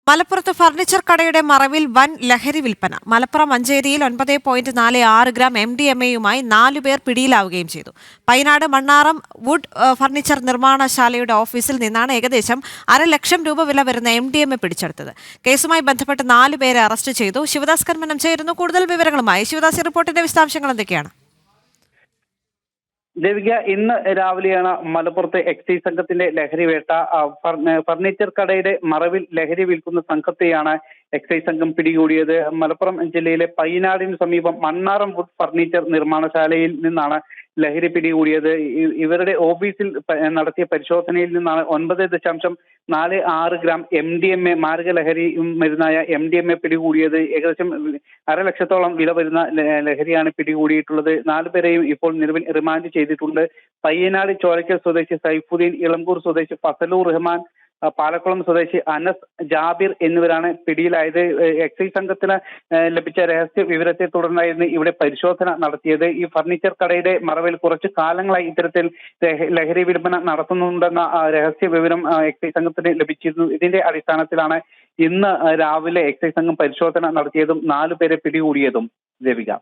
മലപ്പുറത്ത് ഫർണിച്ചർ കടയുടെ മറവിൽ വൻ ലഹരി വിൽപ്പന. മലപ്പുറം മഞ്ചേരിയിൽ 9.46 ഗ്രാം MDMA-യുമായി 4 പേർ പിടിയിലാവുകയും ചെയ്തു. പൈനാട് മണ്ണാറം വുഡ് ഫർണിച്ചർ നിർമ്മാണശാലയുടെ ഓഫീസിൽ നിന്നാണ് ഏകദേശം ₹1,00,000 വില വരുന്ന MDMA പിടിച്ചെടുത്തത്. കേസുമായി ബന്ധപ്പെട്ട് 4 പേരെ അറസ്റ്റ് ചെയ്തു. ശിവദാസ് കർമ്മനം ചേരുന്നു കൂടുതൽ വിവരങ്ങളുമായി. ശിവദാസ്, റിപ്പോർട്ടിന്റെ വിശദാംശങ്ങൾ എന്തൊക്കെയാണ്? ദേവിക, ഇന്ന് രാവിലെയാണ് മലപ്പുറത്തെ എക്സൈസ് സംഘത്തിന്റെ ലഹരി വേട്ട. ഫർണിച്ചർ കടയുടെ മറവിൽ ലഹരി വിൽക്കുന്ന സംഘത്തെയാണ് എക്സൈസ് സംഘം പിടികൂടിയത്. മലപ്പുറം ജില്ലയിലെ പയ്യനാടിന് സമീപം മണ്ണാറം വുഡ് ഫർണിച്ചർ നിർമ്മാണശാലയിൽ നിന്നാണ് ലഹരി പിടികൂടിയത്. ഇവരുടെ ഓഫീസിൽ നടത്തിയ പരിശോധനയിൽ നിന്നാണ് 9.46 ഗ്രാം MDMA മാരക ലഹരി മരുന്നായ MDMA പിടികൂടിയത്. ഏകദേശം ₹1,00,000 വില വരുന്ന ലഹരിയാണ് പിടികൂടിയിട്ടുള്ളത്. 4 പേരെയും ഇപ്പോൾ നിലവിൽ റിമാൻഡ് ചെയ്തിട്ടുണ്ട്. പയ്യനാട് ചോലയ്ക്കൽ സ്വദേശി സൈഫുദ്ദീൻ, ഇളമ്പൂർ സ്വദേശി ഫസലൂർ റഹ്മാൻ, പാലക്കുളം സ്വദേശി അനസ്, ജാബിർ എന്നിവരാണ് പിടിയിലായത്. എക്സൈസ് സംഘത്തിന് ലഭിച്ച രഹസ്യ വിവരത്തെ തുടർന്നായിരുന്നു ഇവിടെ പരിശോധന നടത്തിയത്. ഈ ഫർണിച്ചർ കടയുടെ മറവിൽ കുറച്ചു കാലങ്ങളായി ഇത്തരത്തിൽ ലഹരി വിൽപ്പന നടത്തുന്നുണ്ടെന്ന രഹസ്യ വിവരം എക്സൈസ് സംഘത്തിന് ലഭിച്ചിരുന്നു. ഇതിന്റെ അടിസ്ഥാനത്തിലാണ് ഇന്ന് രാവിലെ എക്സൈസ് സംഘം പരിശോധന നടത്തിയതും 4 പേരെ പിടികൂടിയതും. ദേവിക.